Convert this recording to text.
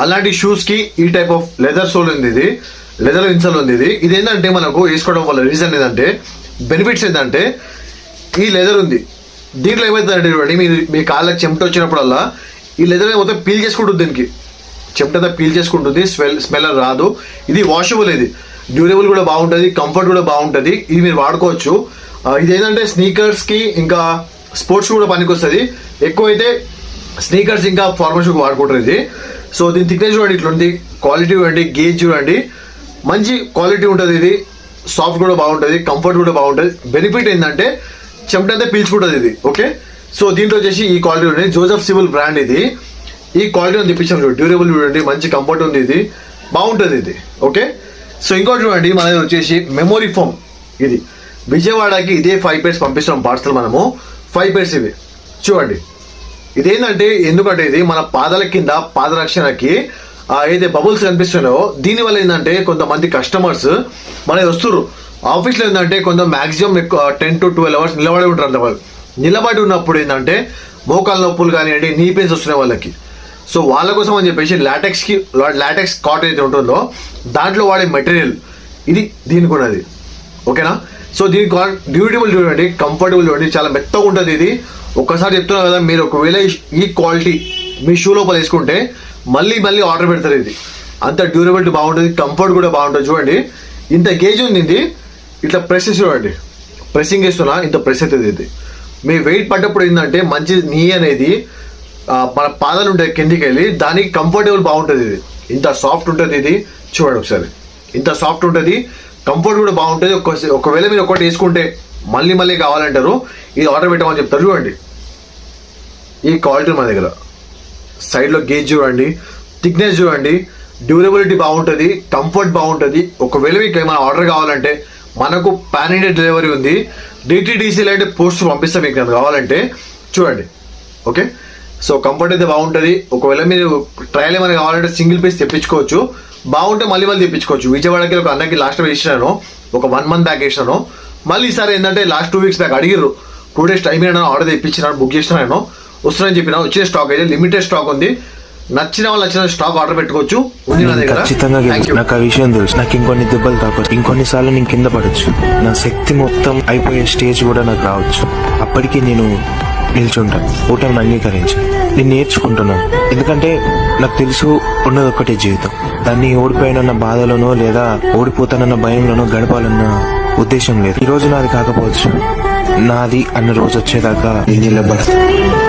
అలాంటి షూస్ కి ఈ టైప్ ఆఫ్ లెదర్ సోల్ ఉంది, ఇది లెదర్ ఇన్సోల్ ఉంది. ఇది ఏంటంటే మనకు వేసుకోవడం వల్ల రీజన్ ఏంటంటే బెనిఫిట్స్ ఏంటంటే ఈ లెదర్ ఉంది, దీంట్లో ఏమవుతుందంటే చూడండి, మీ కాళ్ళకి చెమట వచ్చినప్పుడల్లా ఈ లెదర్ మొత్తం పీల్ చేసుకుంటుంది, దీనికి చెమట పీల్ చేసుకుంటుంది, స్మెల్ రాదు. ఇది వాషబుల్, ఇది డ్యూరబుల్ కూడా బాగుంటుంది, కంఫర్ట్ కూడా బాగుంటుంది, ఇది మీరు వాడుకోవచ్చు. ఇది ఏంటంటే స్నీకర్స్ కి ఇంకా స్పోర్ట్స్ కూడా పనికొస్తుంది. ఎక్కువైతే స్నీకర్స్ ఇంకా ఫార్మల్ షూ వాడుకుంటారు ఇది. సో దీని థిక్నెస్ చూడండి, ఇట్లా ఉంది, క్వాలిటీ చూడండి, గేజ్ చూడండి, మంచి క్వాలిటీ ఉంటుంది. ఇది సాఫ్ట్ కూడా బాగుంటుంది, కంఫర్ట్ కూడా బాగుంటుంది. బెనిఫిట్ ఏంటంటే చెమట అంతా పీల్చుకుంటుంది ఇది. ఓకే, సో దీంట్లో వచ్చేసి ఈ క్వాలిటీ ఉంటుంది, జోసెఫ్ సివిల్ బ్రాండ్ ఇది. ఈ క్వాలిటీ తెప్పించాం చూడండి, డ్యూరబుల్ చూడండి, మంచి కంఫర్ట్ ఉంది, ఇది బాగుంటుంది ఇది. ఓకే, సో ఇంకోటి చూడండి, మనది వచ్చేసి మెమోరీ ఫోమ్. ఇది విజయవాడకి ఇదే 5 pairs పంపిస్తున్నాం పార్సల్ మనము. 5 pairs ఇవి చూడండి. ఇదేంటంటే ఎందుకంటే ఇది మన పాదాల కింద పాదరక్షణకి ఏదైతే బబుల్స్ కనిపిస్తున్నాయో దీనివల్ల ఏంటంటే కొంతమంది కస్టమర్స్ మనకి వస్తున్నారు ఆఫీస్లో. ఏంటంటే కొంత మాక్సిమం 10 to 12 hours నిలబడి ఉంటారు అంత. వాళ్ళు నిలబడి ఉన్నప్పుడు ఏంటంటే మోకాల నొప్పులు కానివ్వండి, నీ పెయిన్స్ వస్తున్నాయి వాళ్ళకి. సో వాళ్ళ కోసం అని చెప్పేసి లాటెక్స్ కాటన్ అయితే ఉంటుందో దాంట్లో వాడే మెటీరియల్ ఇది దీనికి ఉన్నది. ఓకేనా, సో దీని డ్యూరబుల్ చూడండి, కంఫర్టబుల్ చూడండి, చాలా మెత్తగా ఉంటుంది ఇది. ఒక్కసారి చెప్తున్నా కదా, మీరు ఒకవేళ ఈ క్వాలిటీ మీ షూ లోపల వేసుకుంటే మళ్ళీ ఆర్డర్ పెడతారు. ఇది అంత డ్యూరబిలిటీ బాగుంటుంది, కంఫర్ట్ కూడా బాగుంటుంది. చూడండి ఇంత గేజ్ ఉంది, ఇది ఇట్లా ప్రెస్ చూడండి, ప్రెస్సింగ్ చేస్తున్నా ఇంత ప్రెస్ అవుతుంది. ఇది మీ వెయిట్ పడ్డప్పుడు ఏంటంటే మంచి నీ అనేది మన పాదాలు ఉంటాయి కిందికి వెళ్ళి, దానికి కంఫర్టబుల్ బాగుంటుంది. ఇది ఇంత సాఫ్ట్ ఉంటుంది, ఇది చూడండి ఒకసారి, ఇంత సాఫ్ట్ ఉంటుంది, కంఫర్ట్ కూడా బాగుంటుంది. ఒకవేళ మీరు ఒకటి వేసుకుంటే మళ్ళీ కావాలంటారు, ఇది ఆర్డర్ పెట్టమని చెప్తారు. చూడండి ఈ క్వాలిటీ మన దగ్గర, సైడ్లో గేజ్ చూడండి, థిక్నెస్ చూడండి, డ్యూరబిలిటీ బాగుంటుంది, కంఫర్ట్ బాగుంటుంది. ఒకవేళ మీకు ఏమైనా ఆర్డర్ కావాలంటే మనకు పాన్ ఇండియా డెలివరీ ఉంది, DTDC అంటే పోస్ట్ పంపిస్తాం మీకు కావాలంటే. చూడండి ఓకే, సో కంఫర్ట్ అయితే బాగుంటుంది. ఒకవేళ మీరు ట్రయల్ ఏమైనా కావాలంటే సింగిల్ పీస్ తెప్పించుకోవచ్చు, బాగుంటే మళ్ళీ తెప్పించుకోవచ్చు. విజయవాడకి ఒక అన్నకి లాస్ట్ టైం వేసినాను, ఒక 1 month బ్యాక్ వేసినాను. మళ్ళీ ఈసారి ఏంటంటే లాస్ట్ 2 weeks బ్యాక్ అడిగిర్రు, 2 days టైం అయినా ఆర్డర్ తెప్పించినాను, బుక్ చేసినాను, వస్తున్నాయని చెప్పిన. వచ్చిన స్టాక్ అయితే లిమిటెడ్ స్టాక్ ఉంది, నచ్చిన స్టాక్ ఆర్డర్ పెట్టుకోవచ్చు. ఖచ్చితంగా నాకు ఆ విషయం తెలుసు. నాకు ఇంకొన్ని దెబ్బలు తాకొచ్చు, ఇంకొన్నిసార్లు నేను కింద పడచ్చు, నా శక్తి మొత్తం అయిపోయే స్టేజ్ కూడా నాకు రావచ్చు. అప్పటికి నేను నిల్చుంటాను, ఓటమిని అంగీకరించి నేను నేర్చుకుంటున్నాను. ఎందుకంటే నాకు తెలుసు ఉన్నది ఒక్కటే జీవితం, దాన్ని ఓడిపోయినన్న బాధలోనో లేదా ఓడిపోతానన్న భయంలోనో గడపాలన్న ఉద్దేశం లేదు. ఈ రోజు నాది కాకపోవచ్చు, నాది అన్న రోజు వచ్చేదాకా నేను నిలబడతాను.